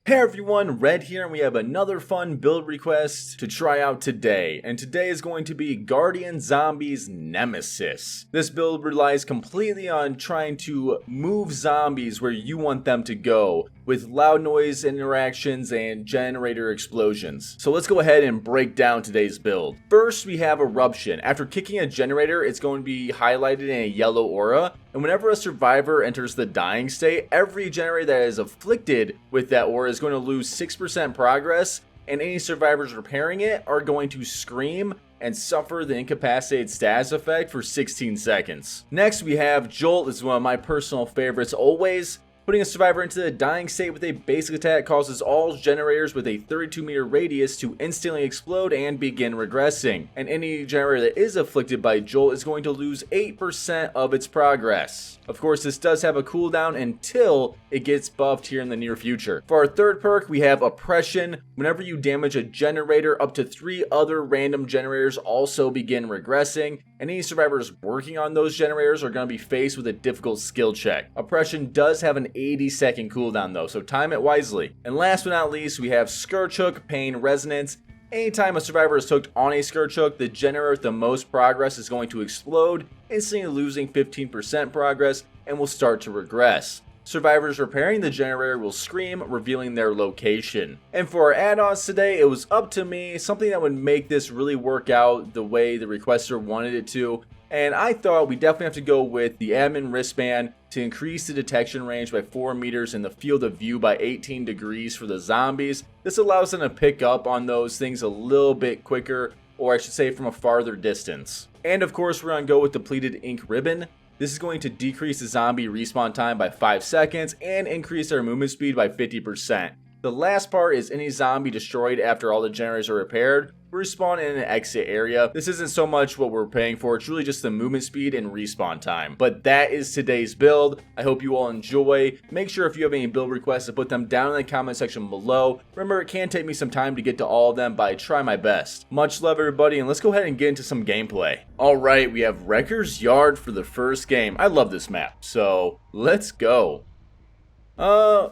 Hey everyone, Red here, and we have another fun build request to try out today. And today is going to be Guardian Zombies Nemesis. This build relies completely on trying to move zombies where you want them to go, with loud noise interactions and generator explosions. So let's go ahead and break down today's build. First, we have Eruption. After kicking a generator, it's going to be highlighted in a yellow aura. And whenever a survivor enters the dying state, every generator that is afflicted with that aura is going to lose 6% progress, and any survivors repairing it are going to scream and suffer the incapacitated status effect for 16 seconds. Next, we have Jolt. This is one of my personal favorites always. Putting a survivor into the dying state with a basic attack causes all generators with a 32-meter radius to instantly explode and begin regressing. And any generator that is afflicted by Jolt is going to lose 8% of its progress. Of course, this does have a cooldown until it gets buffed here in the near future. For our third perk, we have Oppression. Whenever you damage a generator, up to 3 other random generators also begin regressing. And any survivors working on those generators are going to be faced with a difficult skill check. Oppression does have an 80-second cooldown though, so time it wisely. And last but not least, we have Scourge Hook, Pain Resonance. Anytime a survivor is hooked on a Scourge Hook, the generator with the most progress is going to explode, instantly losing 15% progress and will start to regress. Survivors repairing the generator will scream, revealing their location. And for our add-ons today, it was up to me, something that would make this really work out the way the requester wanted it to. And I thought we definitely have to go with the admin wristband to increase the detection range by 4 meters and the field of view by 18 degrees for the zombies. This allows them to pick up on those things a little bit quicker, or I should say from a farther distance. And of course, we're going to go with depleted ink ribbon. This is going to decrease the zombie respawn time by 5 seconds and increase their movement speed by 50%. The last part is any zombie destroyed after all the generators are repaired will respawn in an exit area. This isn't so much what we're paying for, it's really just the movement speed and respawn time. But that is today's build. I hope you all enjoy. Make sure if you have any build requests to put them down in the comment section below. Remember, it can take me some time to get to all of them, but I try my best. Much love everybody, and let's go ahead and get into some gameplay. Alright, we have Wrecker's Yard for the first game. I love this map, so let's go.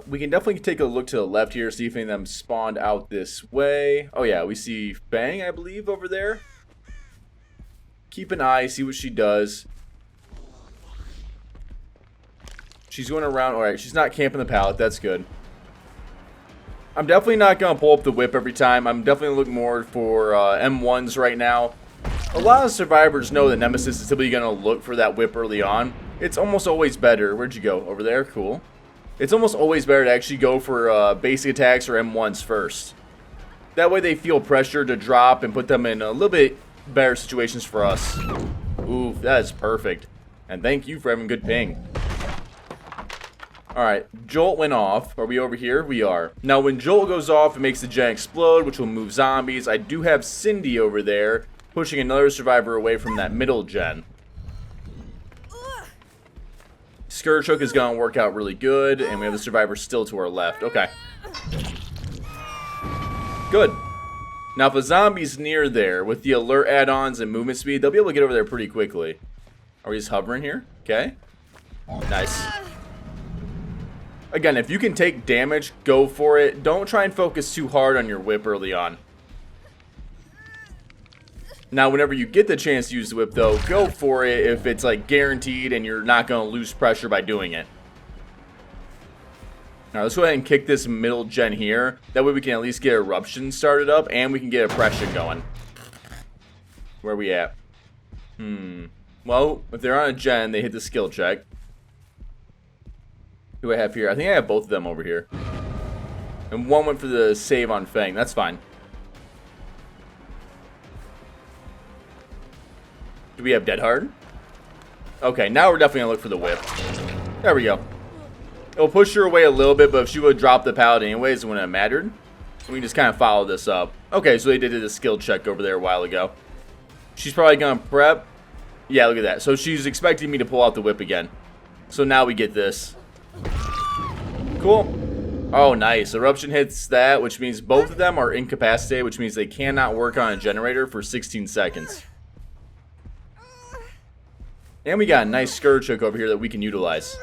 We can definitely take a look to the left here, see if any of them spawned out this way. Oh yeah, we see Fang, I believe, over there. Keep an eye, see what she does. She's going around. Alright, she's not camping the pallet, that's good. I'm definitely not going to pull up the whip every time. I'm definitely looking more for M1s right now. A lot of survivors know that Nemesis is typically going to look for that whip early on. It's almost always better. Where'd you go? Over there? Cool. It's almost always better to actually go for basic attacks or M1s first. That way they feel pressure to drop and put them in a little bit better situations for us. Ooh, that is perfect. And thank you for having good ping. Alright, Jolt went off. Are we over here? We are. Now when Jolt goes off, it makes the gen explode, which will move zombies. I do have Cindy over there, pushing another survivor away from that middle gen. Scourge Hook is going to work out really good, and we have the survivor still to our left. Okay. Good. Now, if a zombie's near there, with the alert add-ons and movement speed, they'll be able to get over there pretty quickly. Are we just hovering here? Okay. Nice. Again, if you can take damage, go for it. Don't try and focus too hard on your whip early on. Now, whenever you get the chance to use the whip, though, go for it if it's, like, guaranteed and you're not going to lose pressure by doing it. Now, let's go ahead and kick this middle gen here. That way we can at least get Eruption started up and we can get Oppression going. Where are we at? Well, if they're on a gen, they hit the skill check. Who do I have here? I think I have both of them over here. And one went for the save on Fang. That's fine. Do we have Dead Hard? Okay, now we're definitely going to look for the whip. There we go. It'll push her away a little bit, but if she would drop the pallet anyways, it wouldn't have mattered. We can just kind of follow this up. Okay, so they did a skill check over there a while ago. She's probably going to prep. Yeah, look at that. So she's expecting me to pull out the whip again. So now we get this. Cool. Oh, nice. Eruption hits that, which means both of them are incapacitated, which means they cannot work on a generator for 16 seconds. And we got a nice Scourge Hook over here that we can utilize.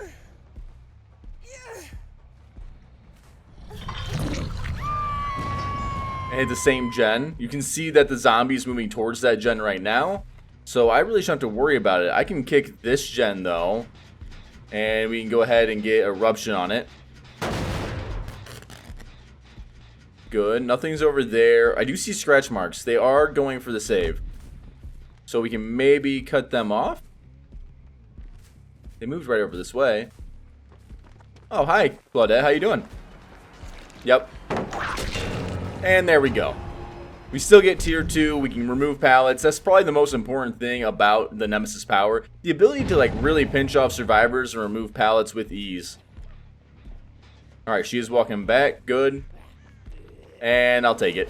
and hit the same gen. You can see that the zombie's moving towards that gen right now. So I really shouldn't have to worry about it. I can kick this gen though. And we can go ahead and get eruption on it. Good. Nothing's over there. I do see scratch marks. They are going for the save. So we can maybe cut them off. They moved right over this way. Oh, hi, Claudette. How you doing? Yep. And there we go. We still get tier 2. We can remove pallets. That's probably the most important thing about the Nemesis power. The ability to like really pinch off survivors and remove pallets with ease. Alright, she is walking back. Good. And I'll take it.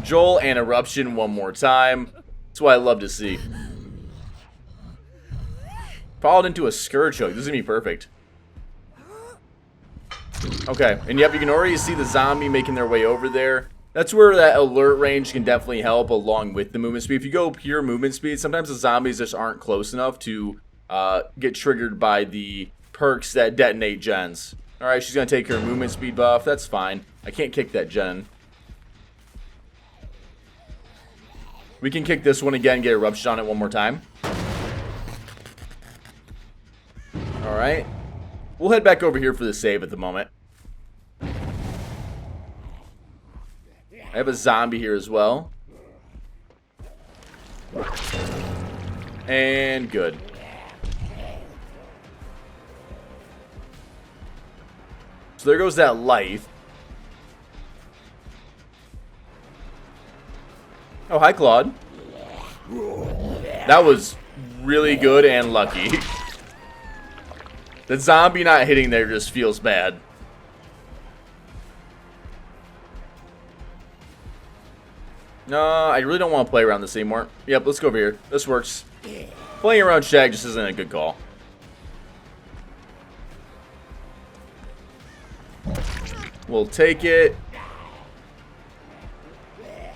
Joel and eruption one more time. That's what I love to see. Followed into a scourge hook. This is going to be perfect. Okay, and yep, you can already see the zombie making their way over there. That's where that alert range can definitely help along with the movement speed. If you go pure movement speed, sometimes the zombies just aren't close enough to get triggered by the perks that detonate gens. Alright, she's going to take her movement speed buff. That's fine. I can't kick that gen. We can kick this one again, get eruption on it one more time. Alright. We'll head back over here for the save at the moment. I have a zombie here as well. And good. So there goes that life. Oh, hi, Claude. That was really good and lucky. The zombie not hitting there just feels bad. No, I really don't want to play around this anymore. Yep, let's go over here. This works. Playing around Shag just isn't a good call. We'll take it.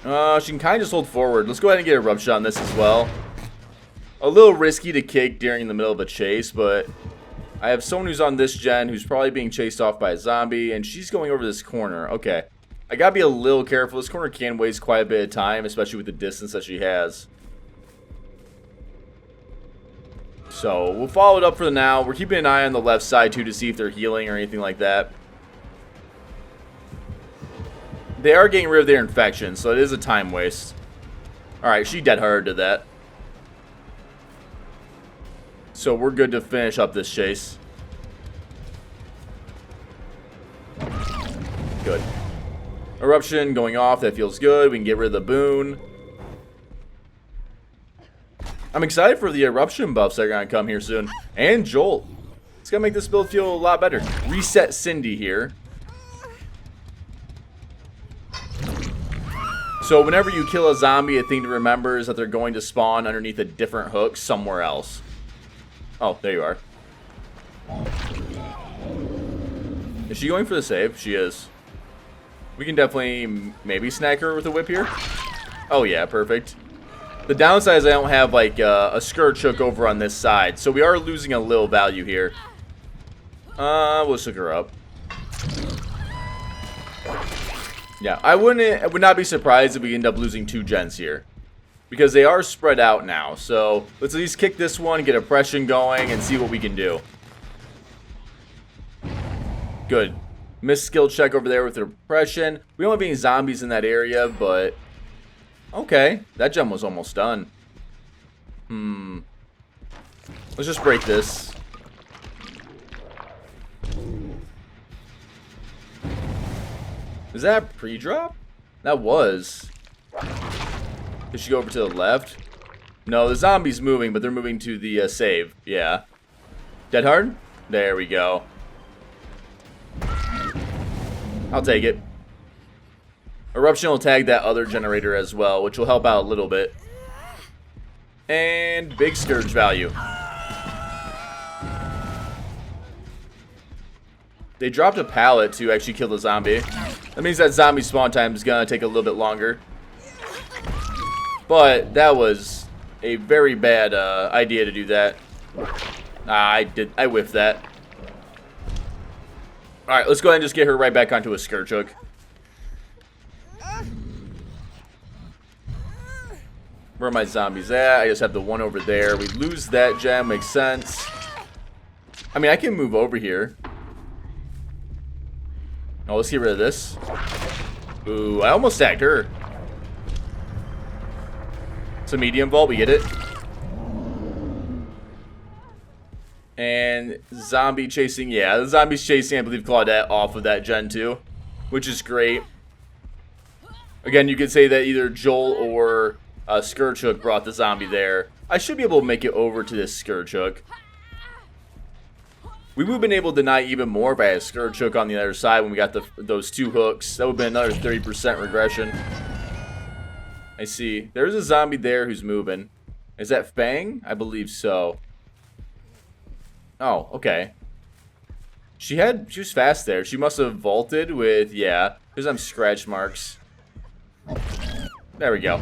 She can kind of just hold forward. Let's go ahead and get a rub shot on this as well. A little risky to kick during the middle of a chase, but I have someone who's on this gen who's probably being chased off by a zombie, and she's going over this corner. Okay. I gotta be a little careful. This corner can waste quite a bit of time, especially with the distance that she has. So, we'll follow it up for now. We're keeping an eye on the left side, too, to see if they're healing or anything like that. They are getting rid of their infection, so it is a time waste. Alright, she dead hard to that. So we're good to finish up this chase. Good. Eruption going off, that feels good. We can get rid of the boon. I'm excited for the eruption buffs that are going to come here soon. And Jolt. It's going to make this build feel a lot better. Reset Cindy here. So whenever you kill a zombie, a thing to remember is that they're going to spawn underneath a different hook somewhere else. Oh, there you are. Is she going for the save? She is. We can definitely maybe snag her with a whip here. Oh yeah, perfect. The downside is I don't have like a scourge hook over on this side, so we are losing a little value here. We'll hook her up. Yeah, I would not be surprised if we end up losing 2 gens here, because they are spread out now. So let's at least kick this one, get oppression going, and see what we can do. Good. Missed skill check over there with oppression. We don't have any zombies in that area, but okay, that gem was almost done. Let's just break this. Is that pre-drop? That was. Did she go over to the left? No, the zombie's moving, but they're moving to the save. Yeah. Dead hard? There we go. I'll take it. Eruption will tag that other generator as well, which will help out a little bit. And big scourge value. They dropped a pallet to actually kill the zombie. That means that zombie spawn time is going to take a little bit longer. But that was a very bad idea to do that. I whiffed that. Alright, let's go ahead and just get her right back onto a scourge hook. Where are my zombies at? I just have the one over there. We lose that gem. Makes sense. I mean, I can move over here. Oh, let's get rid of this. Ooh, I almost tagged her. It's a medium vault. We get it. And zombie chasing. Yeah, the zombie's chasing, I believe, Claudette off of that gen too, which is great. Again, you could say that either Joel or Scourge Hook brought the zombie there. I should be able to make it over to this Scourge Hook. We would have been able to deny even more if I had a Scourge Hook on the other side when we got those two hooks. That would have been another 30% regression. I see. There's a zombie there who's moving. Is that Fang? I believe so. Oh, okay. She was fast there. She must have vaulted with, yeah. There's some scratch marks. There we go.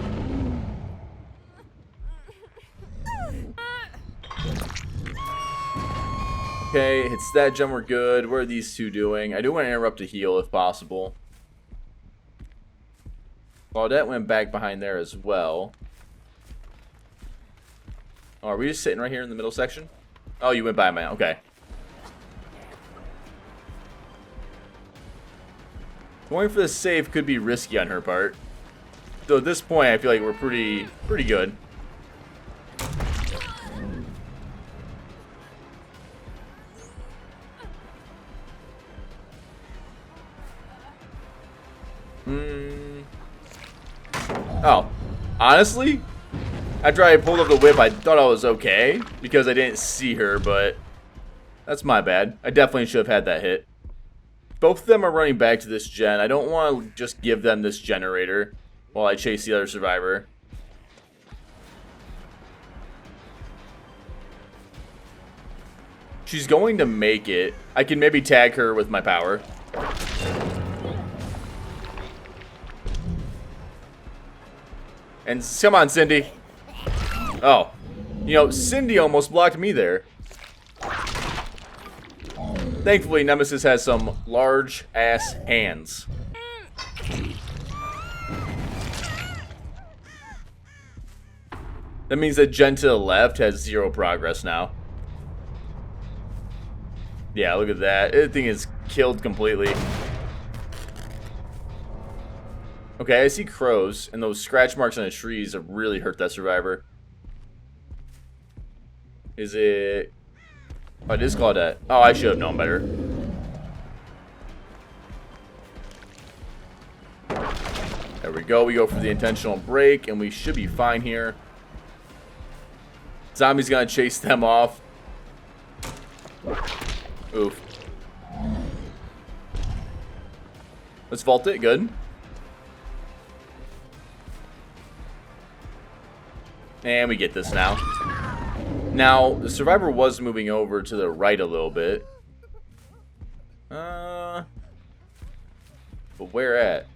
Okay, hits that gem, we're good. What are these two doing? I do want to interrupt a heal if possible. Claudette went back behind there as well. Oh, are we just sitting right here in the middle section? Oh, you went by my... Okay. Going for the save could be risky on her part. Though at this point, I feel like we're pretty good. Oh, honestly, after I pulled up the whip, I thought I was okay because I didn't see her, but that's my bad. I definitely should have had that hit. Both of them are running back to this gen. I don't want to just give them this generator while I chase the other survivor. She's going to make it. I can maybe tag her with my power. And come on, Cindy. Oh. You know, Cindy almost blocked me there. Thankfully, Nemesis has some large-ass hands. That means that gen to the left has 0 progress now. Yeah, look at that. That thing is killed completely. Okay, I see crows, and those scratch marks on the trees have really hurt that survivor. Is it... Oh, it is Claudette. Oh, I should have known better. There we go. We go for the intentional break, and we should be fine here. Zombie's gonna chase them off. Oof. Let's vault it. Good. And we get this now. Now, the survivor was moving over to the right a little bit. But where at?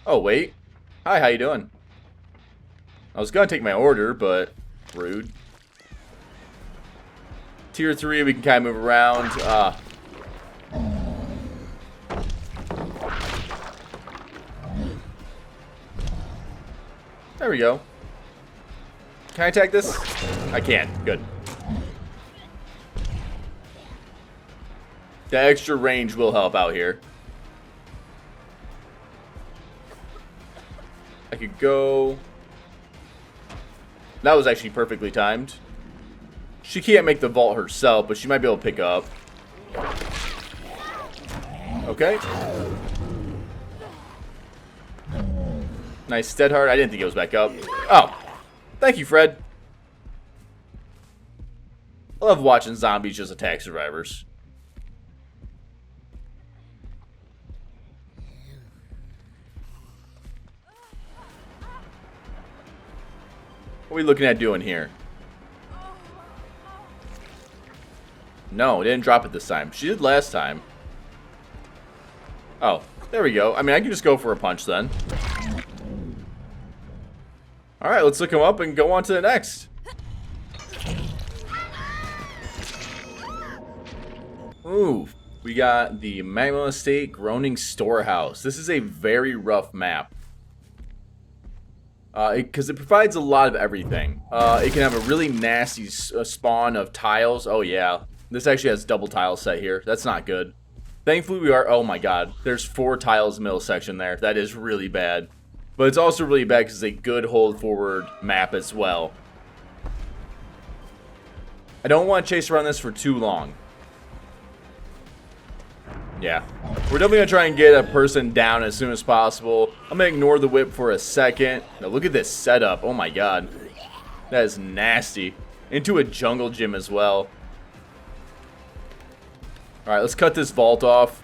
Oh, wait. Hi, how you doing? I was gonna take my order, but rude. Tier 3, we can kind of move around. There we go. Can I attack this? I can. Good. The extra range will help out here. I could go... That was actually perfectly timed. She can't make the vault herself, but she might be able to pick up. Okay. Nice Steadhard. I didn't think it was back up. Oh. Thank you, Fred. I love watching zombies just attack survivors. What are we looking at doing here? No, it didn't drop it this time. She did last time. Oh, there we go. I mean, I can just go for a punch then. Alright, let's look him up and go on to the next. Ooh, We got the Magma Estate Groaning Storehouse. This is a very rough map. Because it provides a lot of everything. It can have a really nasty spawn of tiles. Oh yeah, this actually has double tile set here. That's not good. Thankfully we are, oh my god, there's 4 tiles middle section there. That is really bad. But it's also really bad because it's a good hold forward map as well. I don't want to chase around this for too long. Yeah, we're definitely going to try and get a person down as soon as possible. I'm going to ignore the whip for a second. Now look at this setup. Oh my god. That is nasty. Into a jungle gym as well. Alright, let's cut this vault off.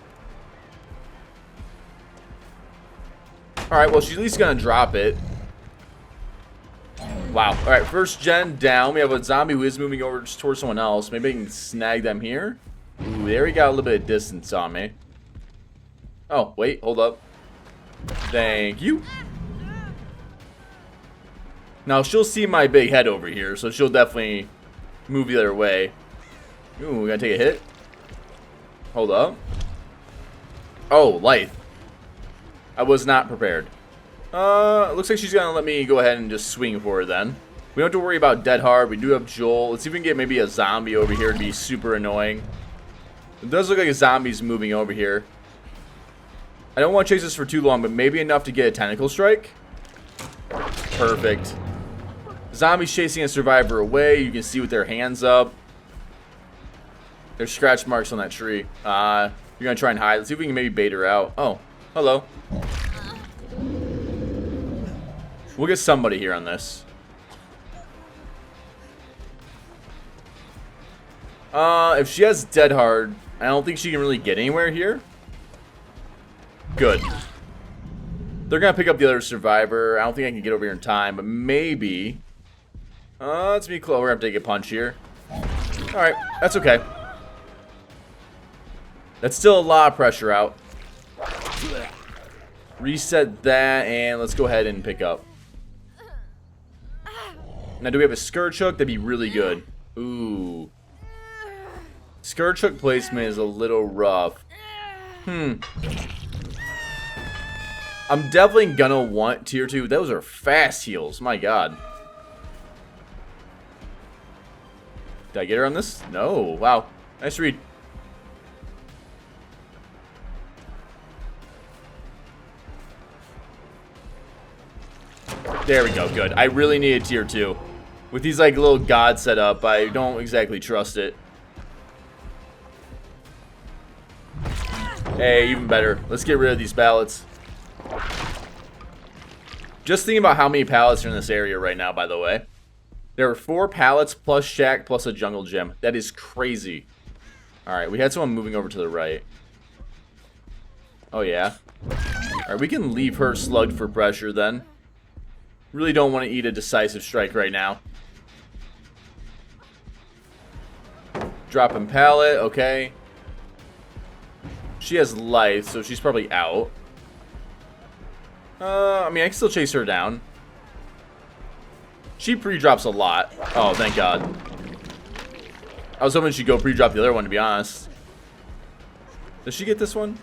Alright, well, she's at least going to drop it. Wow. Alright, first gen down. We have a zombie who is moving over towards someone else. Maybe I can snag them here. Ooh, there he got a little bit of distance on me. Oh, wait, hold up. Thank you. Now, she'll see my big head over here, so she'll definitely move the other way. Ooh, we gotta take a hit. Hold up. Oh, life. I was not prepared. Looks like she's gonna let me go ahead and just swing for her then. We don't have to worry about Dead Hard. We do have Joel. Let's see if we can get maybe a zombie over here to be super annoying. It does look like a zombie's moving over here. I don't want to chase this for too long, but maybe enough to get a tentacle strike. Perfect. Zombies chasing a survivor away. You can see with their hands up. There's scratch marks on that tree. You're going to try and hide. Let's see if we can maybe bait her out. Oh, hello. We'll get somebody here on this. If she has Dead Hard, I don't think she can really get anywhere here. Good. They're going to pick up the other survivor. I don't think I can get over here in time, but maybe. Let's be close. We're going to have to take a punch here. Alright, that's okay. That's still a lot of pressure out. Reset that, and let's go ahead and pick up. Now, do we have a Scourge Hook? That'd be really good. Ooh. Scourge Hook placement is a little rough. I'm definitely gonna want tier 2. Those are fast heals. My god. Did I get her on this? No. Wow. Nice read. There we go. Good. I really need a tier 2. With these like little god set up, I don't exactly trust it. Hey, even better. Let's get rid of these pallets. Just thinking about how many pallets are in this area right now, by the way. There are 4 pallets plus shack plus a jungle gym. That is crazy. Alright, we had someone moving over to the right. Oh, yeah. Alright, we can leave her slugged for pressure then. Really don't want to eat a decisive strike right now. Dropping pallet, okay. She has life, so she's probably out. I mean, I can still chase her down. She pre-drops a lot. Oh, thank God. I was hoping she'd go pre-drop the other one, to be honest. Does she get this one?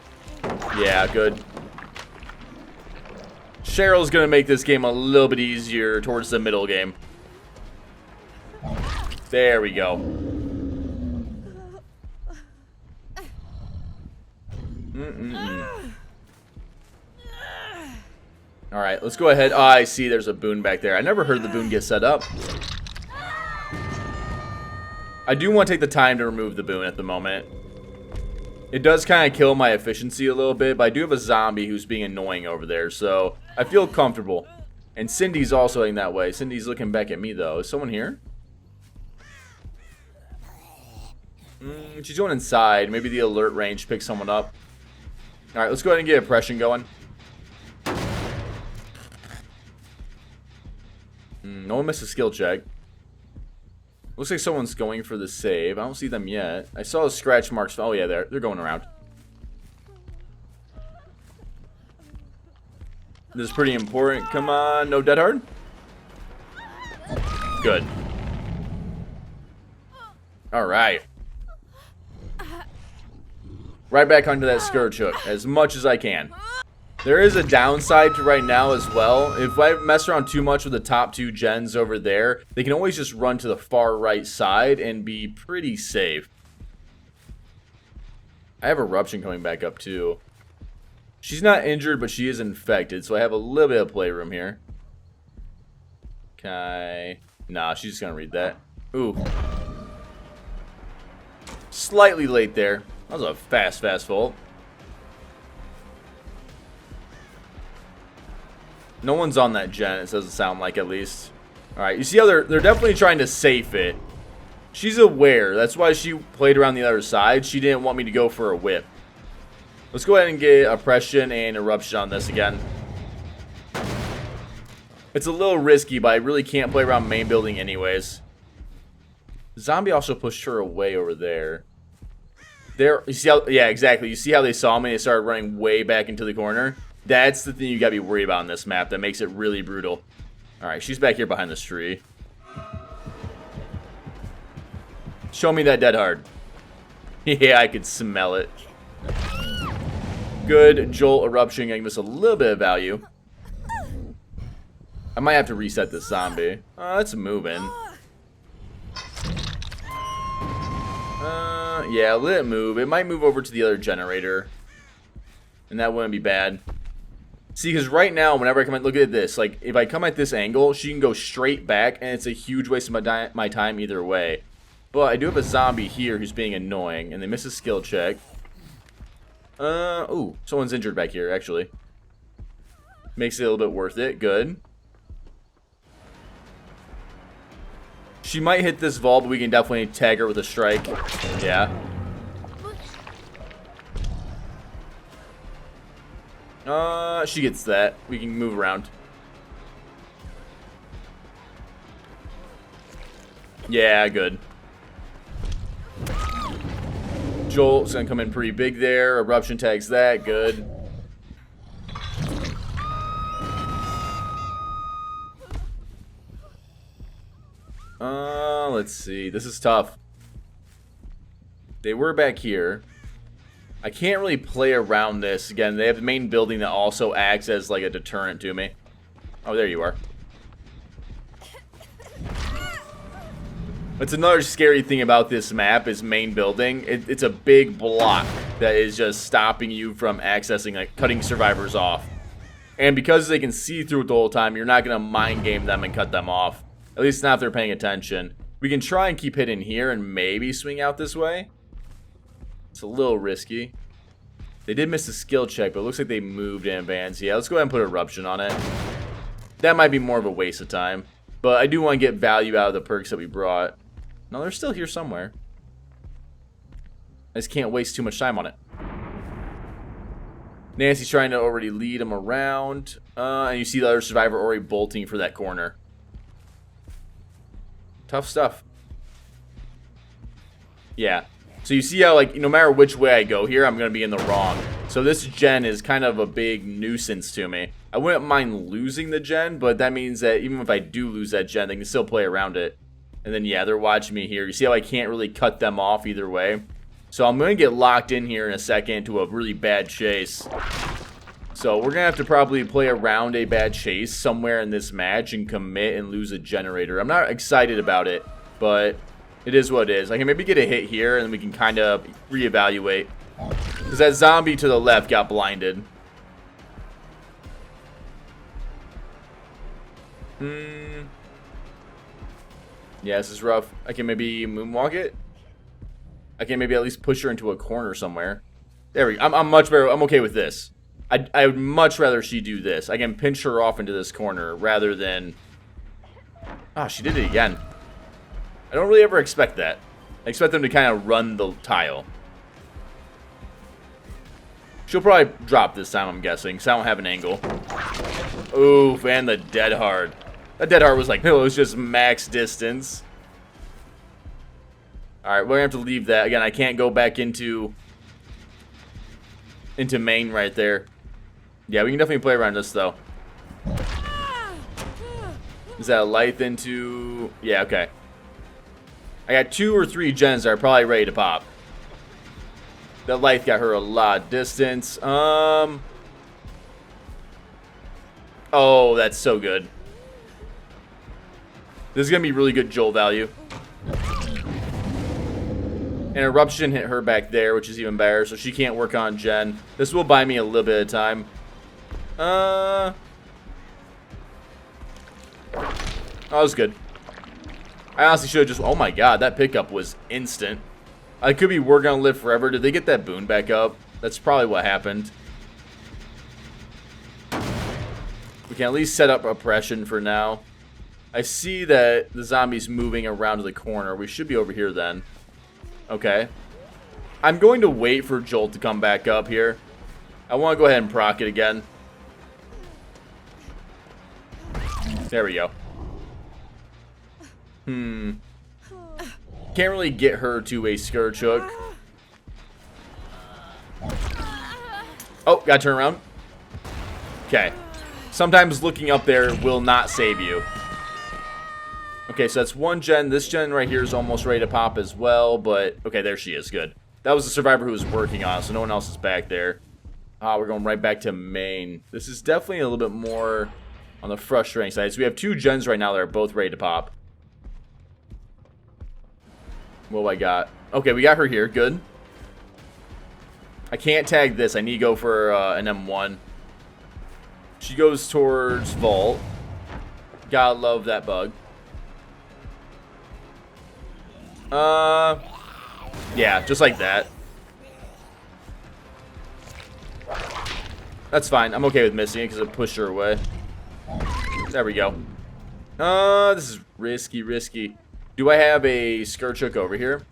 Yeah, good. Cheryl's gonna make this game a little bit easier towards the middle game. There we go. Alright, let's go ahead. Oh, I see there's a boon back there. I never heard the boon get set up. I do want to take the time to remove the boon at the moment. It does kind of kill my efficiency a little bit, but I do have a zombie who's being annoying over there, so I feel comfortable. And Cindy's also heading that way. Cindy's looking back at me, though. Is someone here? She's going inside. Maybe the alert range picks someone up. Alright, let's go ahead and get oppression going. No one missed a skill check. Looks like someone's going for the save. I don't see them yet. I saw the scratch marks. Oh, yeah, they're going around. This is pretty important. Come on, no Dead Hard? Good. Alright. Right back onto that scourge hook as much as I can. There is a downside to right now as well. If I mess around too much with the top 2 gens over there, they can always just run to the far right side and be pretty safe. I have Eruption coming back up too. She's not injured, but she is infected, so I have a little bit of playroom here. Okay. Nah, she's just gonna read that. Ooh. Slightly late there. That was a fast vault. No one's on that gen, it doesn't sound like, at least. Alright, you see how they're definitely trying to safe it. She's aware. That's why she played around the other side. She didn't want me to go for a whip. Let's go ahead and get Oppression and Eruption on this again. It's a little risky, but I really can't play around main building anyways. Zombie also pushed her away over there. There, you see how, yeah, exactly. You see how they saw me? They started running way back into the corner. That's the thing you gotta be worried about on this map that makes it really brutal. Alright, she's back here behind this tree. Show me that dead hard. Yeah, I could smell it. Good. Jolt Eruption getting us a little bit of value. I might have to reset this zombie. It's moving. Yeah, let it move. It might move over to the other generator. And that wouldn't be bad. See, because right now, whenever I come in, look at this. Like, if I come at this angle, she can go straight back, and it's a huge waste of my time either way. But I do have a zombie here who's being annoying, and they miss a skill check. Ooh, someone's injured back here, actually. Makes it a little bit worth it. Good. She might hit this vault, but we can definitely tag her with a strike. Yeah. She gets that. We can move around. Yeah, good. Jolt's gonna come in pretty big there. Eruption tags that. Good. Let's see. This is tough. They were back here. I can't really play around this. Again, they have the main building that also acts as like a deterrent to me. Oh, there you are. That's another scary thing about this map is main building. It's a big block that is just stopping you from accessing, like cutting survivors off. And because they can see through it the whole time, you're not going to mind game them and cut them off. At least not if they're paying attention. We can try and keep hitting here and maybe swing out this way. It's a little risky. They did miss a skill check, but it looks like they moved in advance. Yeah, let's go ahead and put Eruption on it. That might be more of a waste of time. But I do want to get value out of the perks that we brought. No, they're still here somewhere. I just can't waste too much time on it. Nancy's trying to already lead him around. And you see the other survivor already bolting for that corner. Tough stuff. Yeah. So you see how, like, no matter which way I go here, I'm going to be in the wrong. So this gen is kind of a big nuisance to me. I wouldn't mind losing the gen, but that means that even if I do lose that gen, they can still play around it. And then, yeah, they're watching me here. You see how I can't really cut them off either way? So I'm going to get locked in here in a second to a really bad chase. So we're going to have to probably play around a bad chase somewhere in this match and commit and lose a generator. I'm not excited about it, but it is what it is. I can maybe get a hit here and we can kind of reevaluate. Because that zombie to the left got blinded. Yeah, this is rough. I can maybe moonwalk it. I can maybe at least push her into a corner somewhere. There we go. I'm much better. I'm okay with this. I would much rather she do this. I can pinch her off into this corner rather than... Oh, she did it again. I don't really ever expect that. I expect them to kind of run the tile. She'll probably drop this time, I'm guessing, because I don't have an angle. Oof, and the dead hard. That dead hard was like, no, it was just max distance. Alright, we're going to have to leave that. Again, I can't go back into main right there. Yeah, we can definitely play around this, though. Is that a Lithe into... Yeah, okay. I got 2 or 3 gens that are probably ready to pop. That light got her a lot of distance. Oh, that's so good. This is going to be really good jolt value. And Eruption hit her back there, which is even better, so she can't work on Jen. This will buy me a little bit of time. Oh, that was good. I honestly should have just... Oh my god, that pickup was instant. I could be working on Live Forever. Did they get that boon back up? That's probably what happened. We can at least set up Oppression for now. I see that the zombie's moving around to the corner. We should be over here then. Okay. I'm going to wait for Jolt to come back up here. I want to go ahead and proc it again. There we go. Can't really get her to a Scourge Hook. Oh, gotta turn around. Okay. Sometimes looking up there will not save you. Okay, so that's one gen. This gen right here is almost ready to pop as well, but... Okay, there she is. Good. That was the survivor who was working on it, so no one else is back there. We're going right back to main. This is definitely a little bit more on the frustrating side. So we have two gens right now that are both ready to pop. What do I got? Okay, we got her here. Good. I can't tag this. I need to go for an M1. She goes towards Vault. Gotta love that bug. Yeah, just like that. That's fine. I'm okay with missing it because it pushed her away. There we go. This is risky. Do I have a Scourge Hook over here?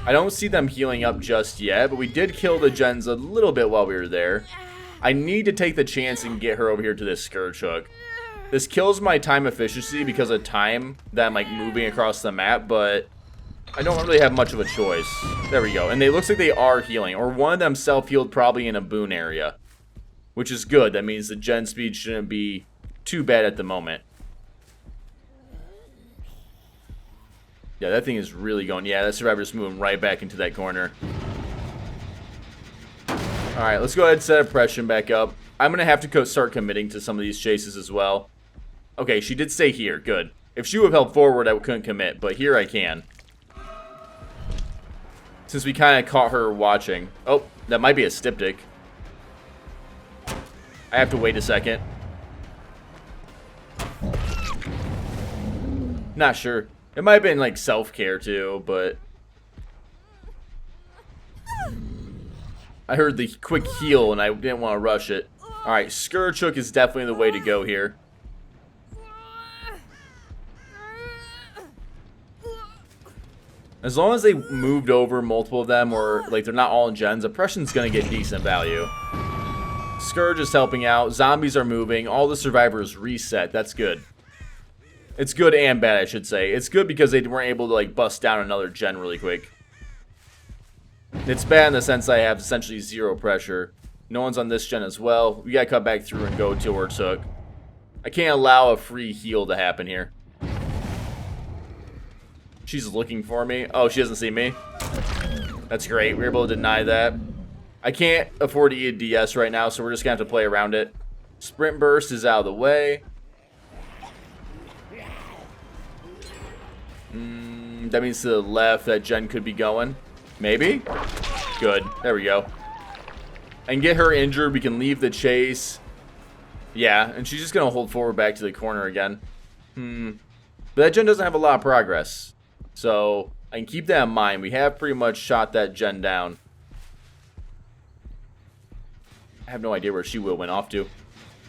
I don't see them healing up just yet, but we did kill the gens a little bit while we were there. I need to take the chance and get her over here to this Scourge Hook. This kills my time efficiency because of time that I'm like moving across the map, but I don't really have much of a choice. There we go. And it looks like they are healing, or one of them self-healed probably in a boon area, which is good. That means the gen speed shouldn't be too bad at the moment. Yeah, that thing is really going. Yeah, that survivor's moving right back into that corner. Alright, let's go ahead and set Oppression back up. I'm going to have to start committing to some of these chases as well. Okay, she did stay here. Good. If she would have held forward, I couldn't commit, but here I can. Since we kind of caught her watching. Oh, that might be a Styptic. I have to wait a second. Not sure. It might have been like self-care too, but I heard the quick heal and I didn't want to rush it. Alright, Scourge Hook is definitely the way to go here. As long as they moved over multiple of them, or like they're not all in gens, Oppression's gonna get decent value. Scourge is helping out. Zombies are moving. All the survivors reset. That's good. It's good and bad, I should say. It's good because they weren't able to like bust down another gen really quick. It's bad in the sense I have essentially zero pressure. No one's on this gen as well. We gotta cut back through and go towards Hook. I can't allow a free heal to happen here. She's looking for me. Oh, she doesn't see me. That's great. We were able to deny that. I can't afford to eat a DS right now, so we're just gonna have to play around it. Sprint Burst is out of the way. That means to the left that gen could be going. Maybe? Good. There we go. And get her injured. We can leave the chase. Yeah, and she's just going to hold forward back to the corner again. But that gen doesn't have a lot of progress. So, I can keep that in mind. We have pretty much shot that gen down. I have no idea where she will went off to.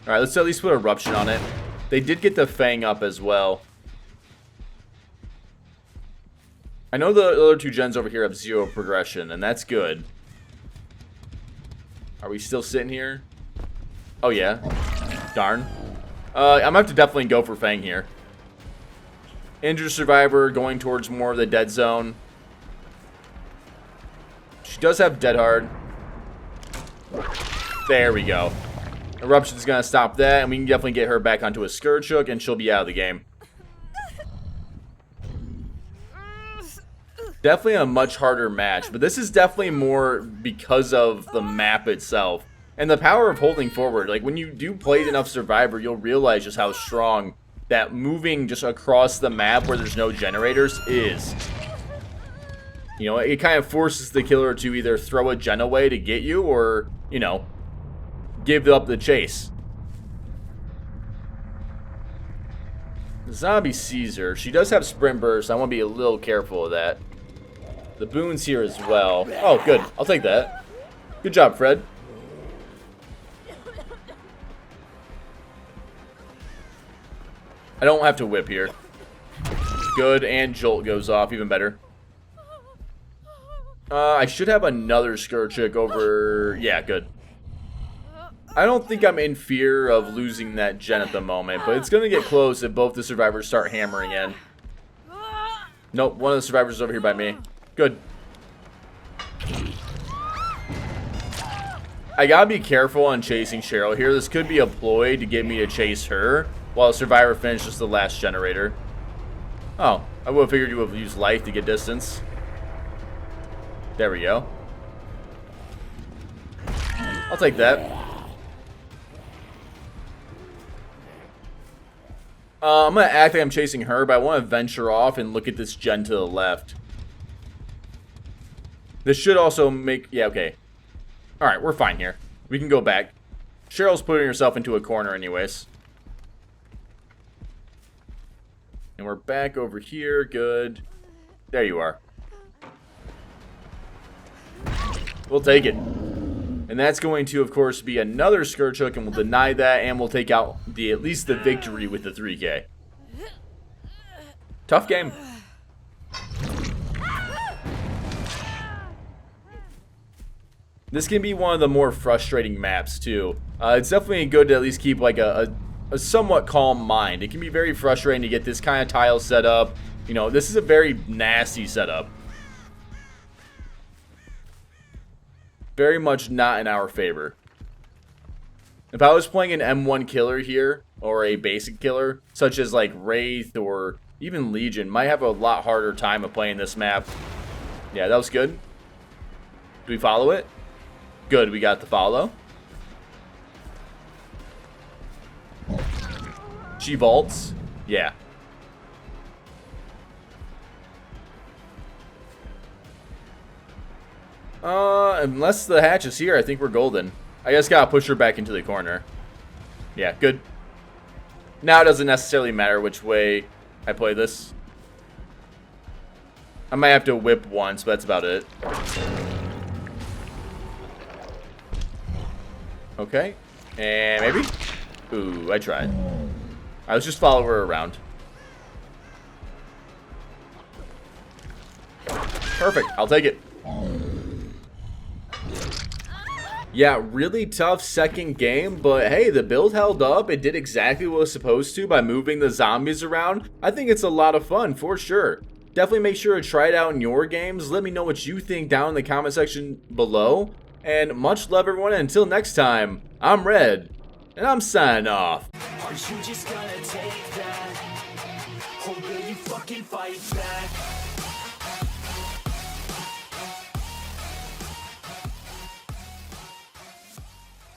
Alright, let's at least put Eruption on it. They did get the Fang up as well. I know the other two gens over here have zero progression, and that's good. Are we still sitting here? Oh, yeah. Darn. I'm going to have to definitely go for Fang here. Injured survivor going towards more of the dead zone. She does have Dead Hard. There we go. Eruption's going to stop that, and we can definitely get her back onto a Scourge Hook, and she'll be out of the game. Definitely a much harder match, but this is definitely more because of the map itself and the power of holding forward. Like, when you do play enough Survivor, you'll realize just how strong that moving just across the map where there's no generators is. You know, it kind of forces the killer to either throw a gen away to get you or, you know, give up the chase. The zombie sees her. She does have sprint burst. I want to be a little careful of that. The boon's here as well. Oh, good. I'll take that. Good job, Fred. I don't have to whip here. Good, and Jolt goes off. Even better. I should have another Scourge Hook over... Yeah, good. I don't think I'm in fear of losing that gen at the moment, but it's going to get close if both the survivors start hammering in. Nope, one of the survivors is over here by me. Good. I gotta be careful on chasing Cheryl here. This could be a ploy to get me to chase her while a survivor finishes the last generator. Oh, I would have figured you would have used life to get distance. There we go. I'll take that. I'm going to act like I'm chasing her, but I want to venture off and look at this gen to the left. This should also make... Yeah, okay. Alright, we're fine here. We can go back. Cheryl's putting herself into a corner anyways. And we're back over here. Good. There you are. We'll take it. And that's going to, of course, be another Scourge Hook, and we'll deny that, and we'll take out at least the victory with the 3K. Tough game. This can be one of the more frustrating maps, too. It's definitely good to at least keep, like, a somewhat calm mind. It can be very frustrating to get this kind of tile set up. You know, this is a very nasty setup. Very much not in our favor. If I was playing an M1 killer here, or a basic killer, such as like Wraith or even Legion, might have a lot harder time of playing this map. Yeah, that was good. Do we follow it? Good, we got the follow. She vaults. Yeah. Unless the hatch is here, I think we're golden. I just gotta push her back into the corner. Yeah, good. Now it doesn't necessarily matter which way I play this. I might have to whip once, but that's about it. Okay. And maybe? Ooh, I tried. I was just follow her around. Perfect. I'll take it. Yeah, really tough second game, but hey, the build held up. It did exactly what it was supposed to by moving the zombies around. I think it's a lot of fun, for sure. Definitely make sure to try it out in your games. Let me know what you think down in the comment section below. And much love, everyone. And until next time, I'm Red, and I'm signing off. Are you just gonna take that? Or will you fucking fight back?